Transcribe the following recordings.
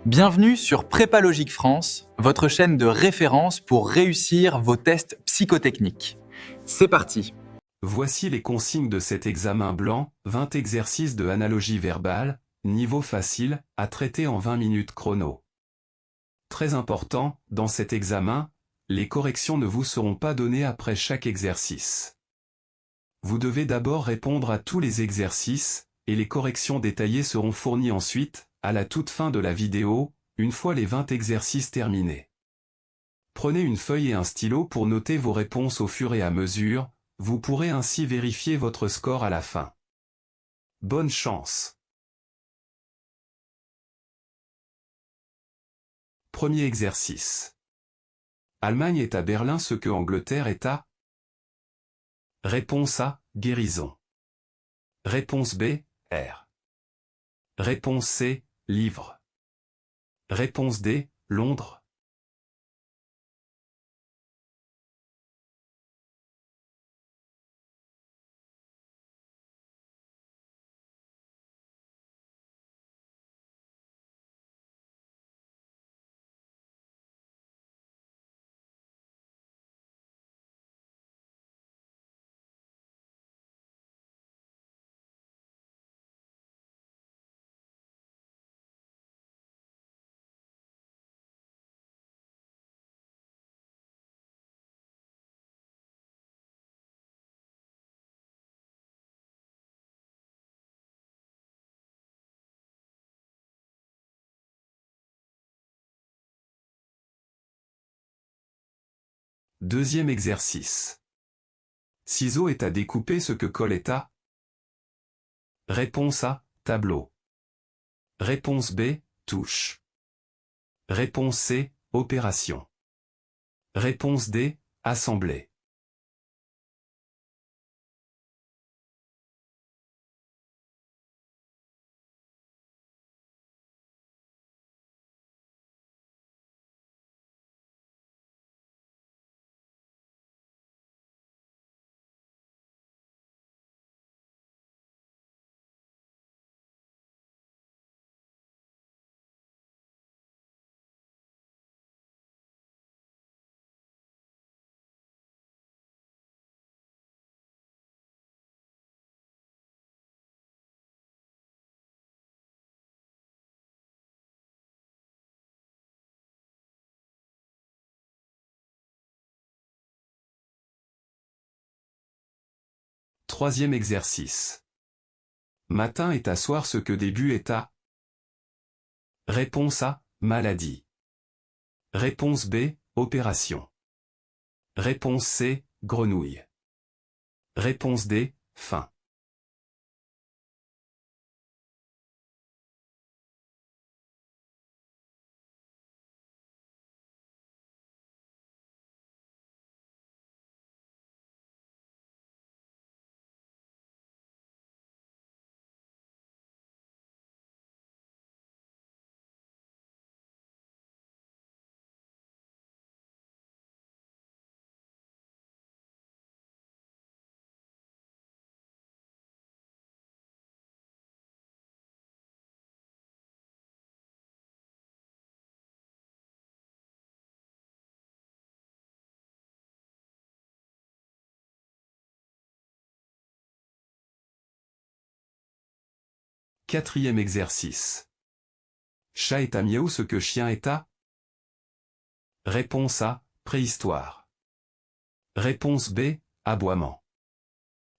Bienvenue sur Prépa Logique France, votre chaîne de référence pour réussir vos tests psychotechniques. C'est parti. Voici les consignes de cet examen blanc, 20 exercices de analogie verbale, niveau facile, à traiter en 20 minutes chrono. Très important, dans cet examen, les corrections ne vous seront pas données après chaque exercice. Vous devez d'abord répondre à tous les exercices, et les corrections détaillées seront fournies ensuite, à la toute fin de la vidéo, une fois les 20 exercices terminés. Prenez une feuille et un stylo pour noter vos réponses au fur et à mesure, vous pourrez ainsi vérifier votre score à la fin. Bonne chance! Premier exercice. Allemagne est à Berlin ce que Angleterre est à... Réponse A, guérison. Réponse B, R. Réponse C, livre. Réponse D, Londres. Deuxième exercice. Ciseau est à découper ce que colle est à... Réponse A, tableau. Réponse B, touche. Réponse C, opération. Réponse D, assemblée. Troisième exercice. Matin est à soir ce que début est à... Réponse A, maladie. Réponse B, opération. Réponse C, grenouille. Réponse D, fin. Quatrième exercice. Chat est à miaou ce que chien est à... Réponse A, préhistoire. Réponse B, aboiement.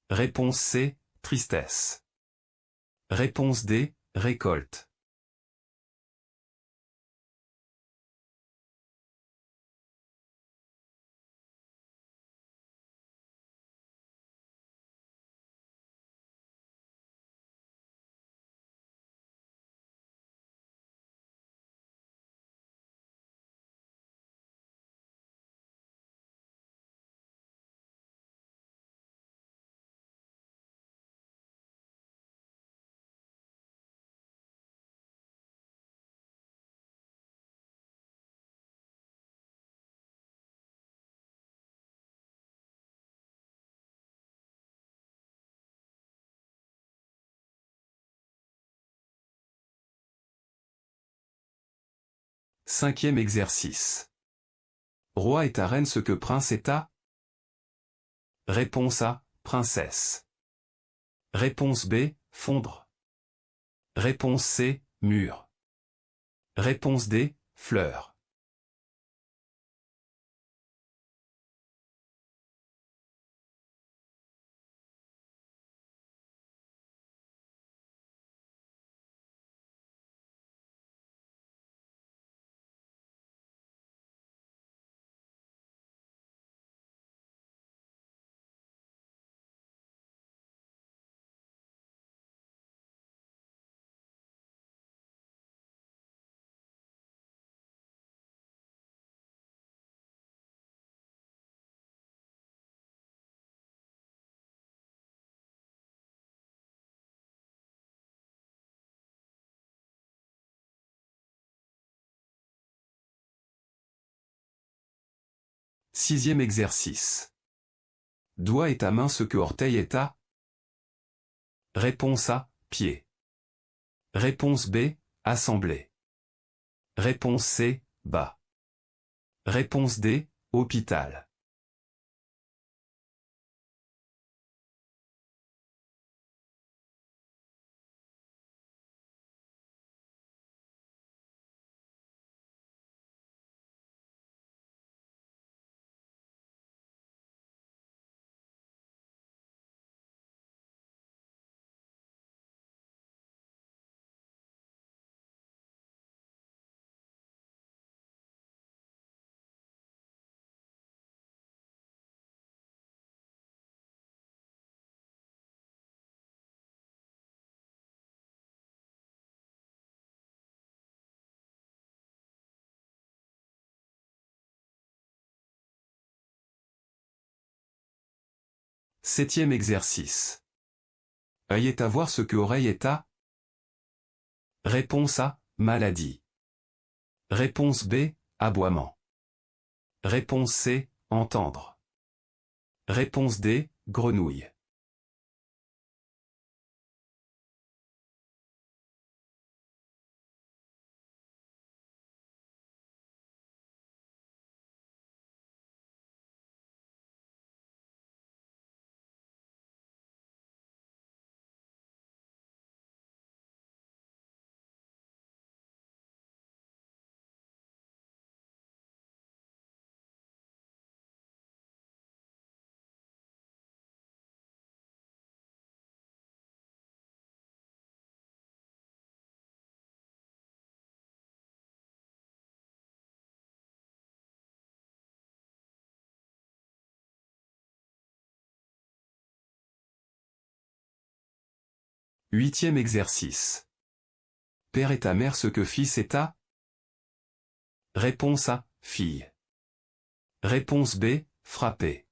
Réponse C, tristesse. Réponse D, récolte. 5e exercice. Roi est à reine ce que prince est à? Réponse A, princesse. Réponse B, fondre. Réponse C, mur. Réponse D, fleur. Sixième exercice. Doigt est à main ce que orteil est à? Réponse A, pied. Réponse B, assemblée. Réponse C, bas. Réponse D, hôpital. Septième exercice. Œil est à voir ce que oreille est à? Réponse A, maladie. Réponse B, aboiement. Réponse C, entendre. Réponse D, grenouille. Huitième exercice. Père est à mère ce que fils est à? Réponse A, fille. Réponse B, frapper.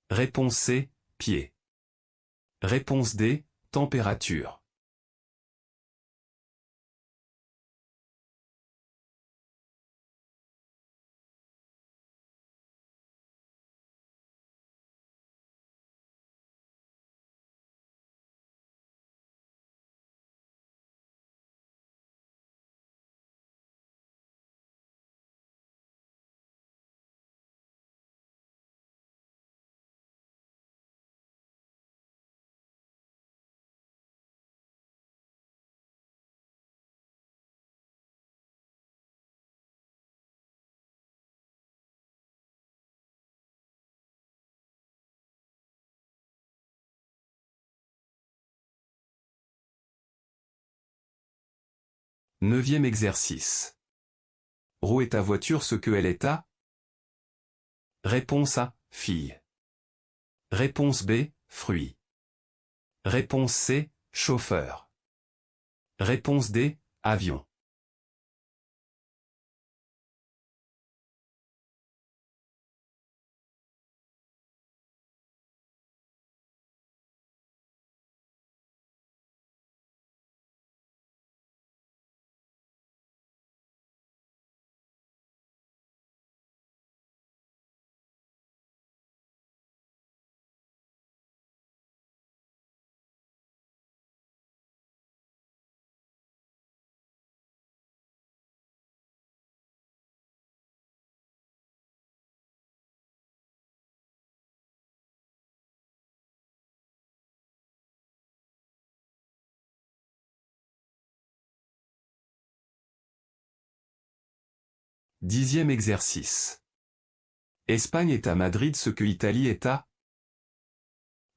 Réponse C, pied. Réponse D, température. Neuvième exercice. Roue est ta voiture ce que elle est à? Réponse A, fille. Réponse B, fruit. Réponse C, chauffeur. Réponse D, avion. 10e exercice. Espagne est à Madrid ce que Italie est à?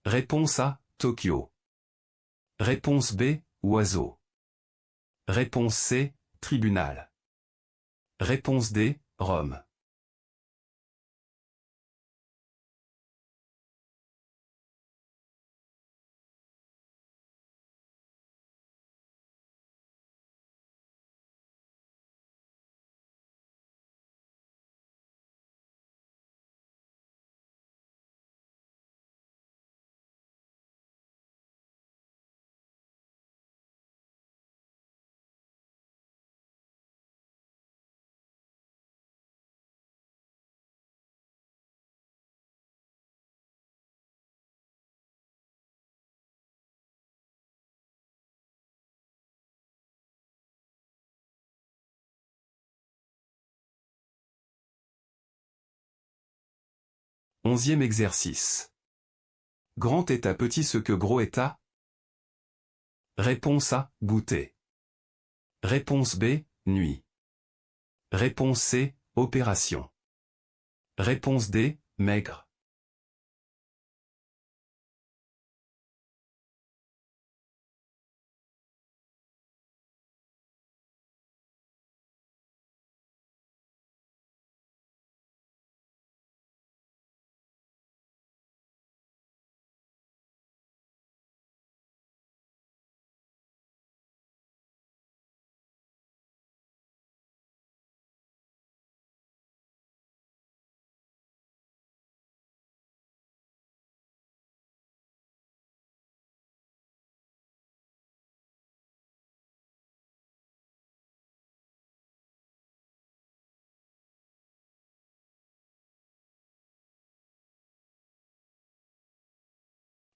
Réponse A, Tokyo. Réponse B, oiseau. Réponse C, tribunal. Réponse D, Rome. Onzième exercice. Grand est à petit ce que gros est à? Réponse A, goûter. Réponse B, nuit. Réponse C, opération. Réponse D, maigre.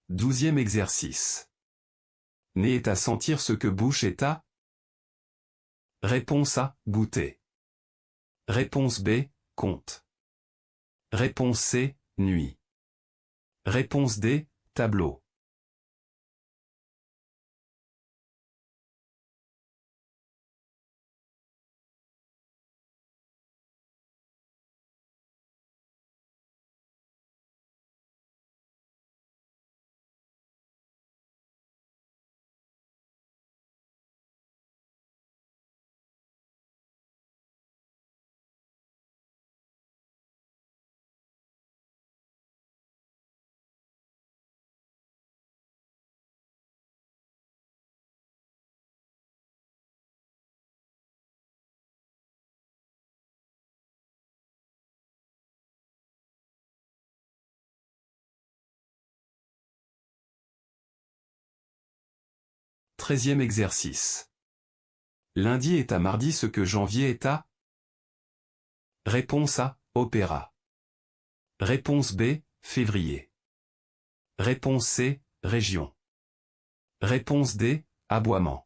Douzième exercice. Nez est à sentir ce que bouche est à? Réponse A, goûter. Réponse B, compte. Réponse C, nuit. Réponse D, tableau. Treizième exercice. Lundi est à mardi ce que janvier est à? Réponse A, opéra. Réponse B, février. Réponse C, région. Réponse D, aboiement.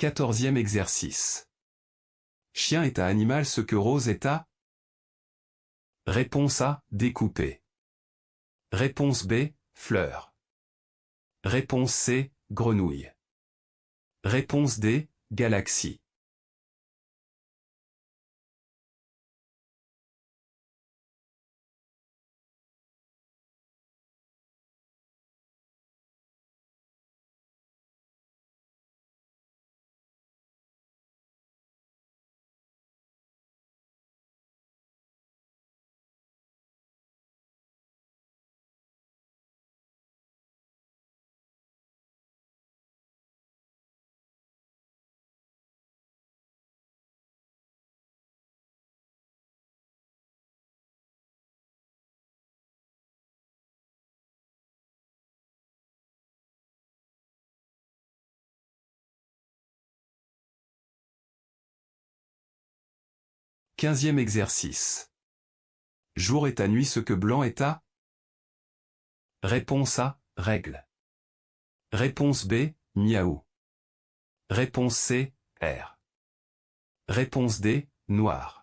Quatorzième exercice. Chien est à animal ce que rose est à? Réponse A, découpé. Réponse B, fleur. Réponse C, grenouille. Réponse D, galaxie. 15e exercice. Jour est à nuit ce que blanc est à? Réponse A, règle. Réponse B, miaou. Réponse C, R. Réponse D, noir.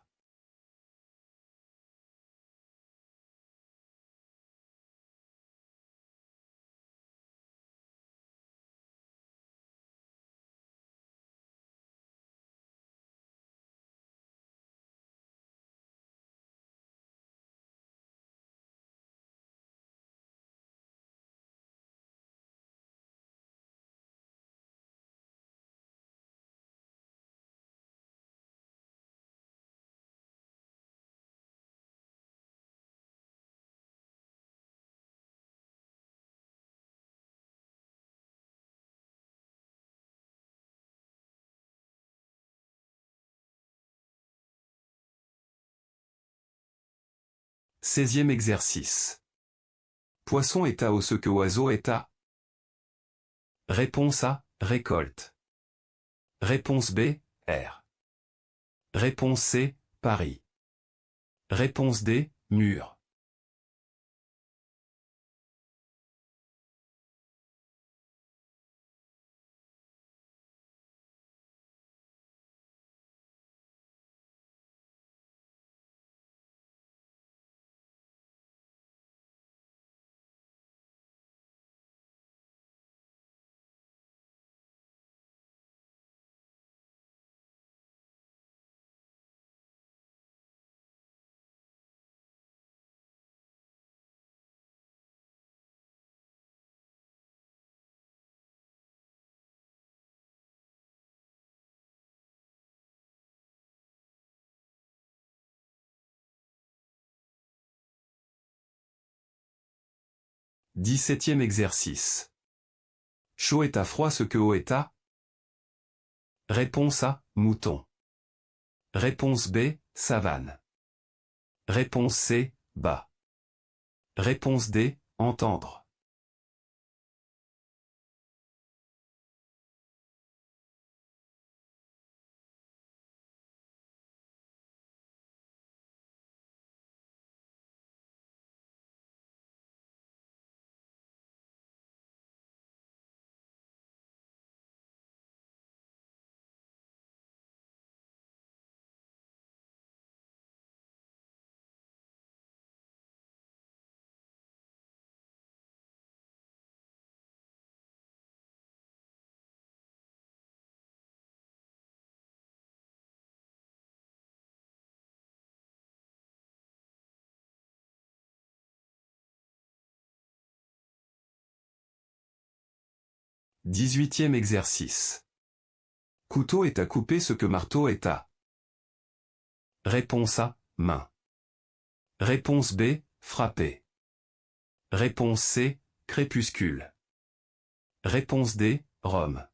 Seizième exercice. Poisson est à ou ce que oiseau est à? Réponse A, récolte. Réponse B, R. Réponse C, Paris. Réponse D, mur. Dix-septième exercice. Chaud est à froid ce que haut est à? Réponse A, mouton. Réponse B, savane. Réponse C, bas. Réponse D, entendre. Dix-huitième exercice. Couteau est à couper ce que marteau est à? Réponse A, main. Réponse B, frapper. Réponse C, crépuscule. Réponse D, Rome.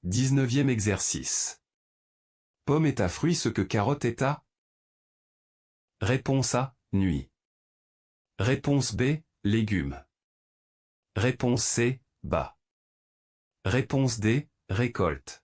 Dix-neuvième exercice. Pomme est à fruit ce que carotte est à? Réponse A, nuit. Réponse B, légumes. Réponse C, bas. Réponse D, récolte.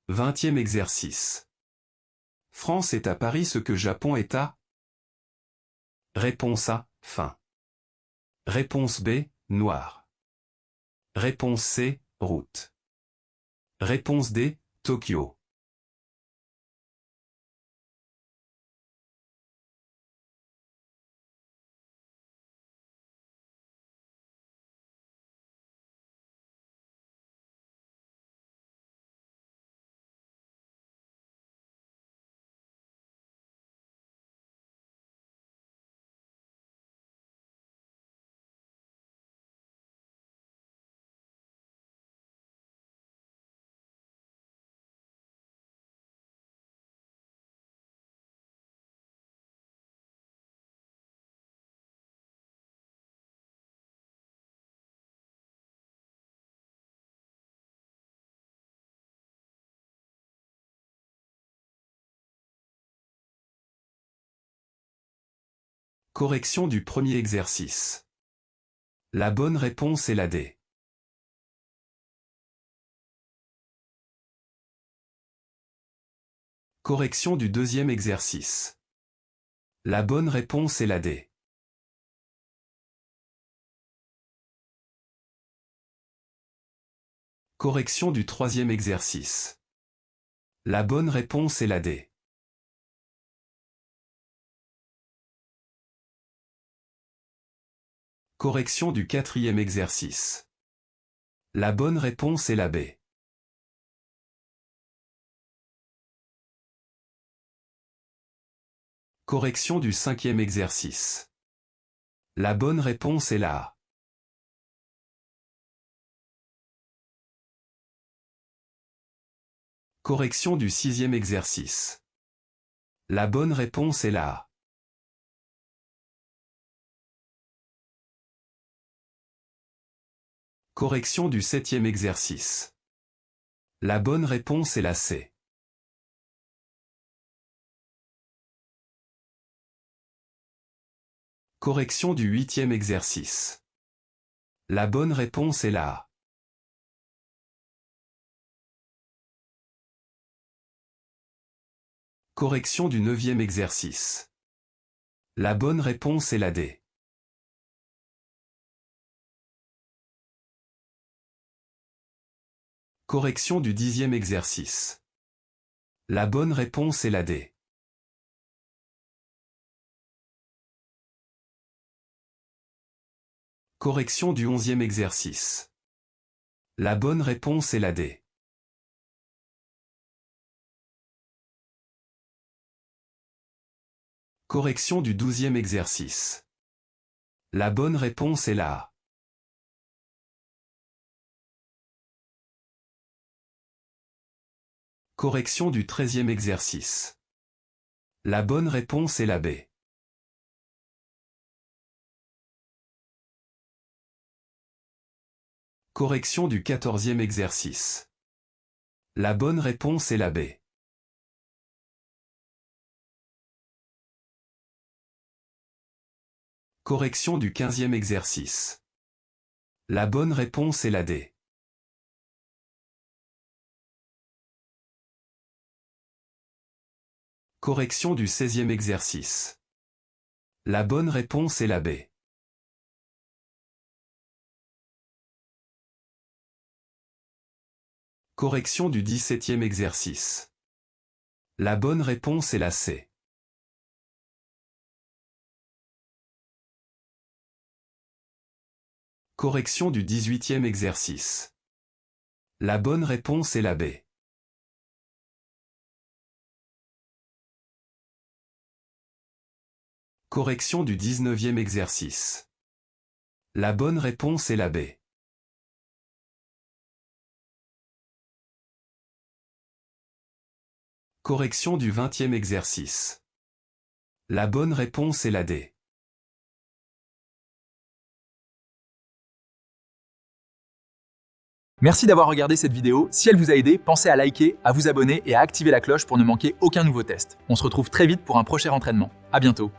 20e exercice. France est à Paris ce que Japon est à? Réponse A, fin. Réponse B, noir. Réponse C, route. Réponse D, Tokyo. Correction du premier exercice. La bonne réponse est la D. Correction du deuxième exercice. La bonne réponse est la D. Correction du troisième exercice. La bonne réponse est la D. Correction du quatrième exercice. La bonne réponse est la B. Correction du cinquième exercice. La bonne réponse est la A. Correction du sixième exercice. La bonne réponse est la A. Correction du septième exercice. La bonne réponse est la C. Correction du huitième exercice. La bonne réponse est la A. Correction du neuvième exercice. La bonne réponse est la D. Correction du dixième exercice. La bonne réponse est la D. Correction du onzième exercice. La bonne réponse est la D. Correction du douzième exercice. La bonne réponse est la A. Correction du treizième exercice. La bonne réponse est la B. Correction du quatorzième exercice. La bonne réponse est la B. Correction du quinzième exercice. La bonne réponse est la D. Correction du seizième exercice. La bonne réponse est la B. Correction du dix-septième exercice. La bonne réponse est la C. Correction du dix-huitième exercice. La bonne réponse est la B. Correction du 19e exercice. La bonne réponse est la B. Correction du 20e exercice. La bonne réponse est la D. Merci d'avoir regardé cette vidéo. Si elle vous a aidé, pensez à liker, à vous abonner et à activer la cloche pour ne manquer aucun nouveau test. On se retrouve très vite pour un prochain entraînement. À bientôt.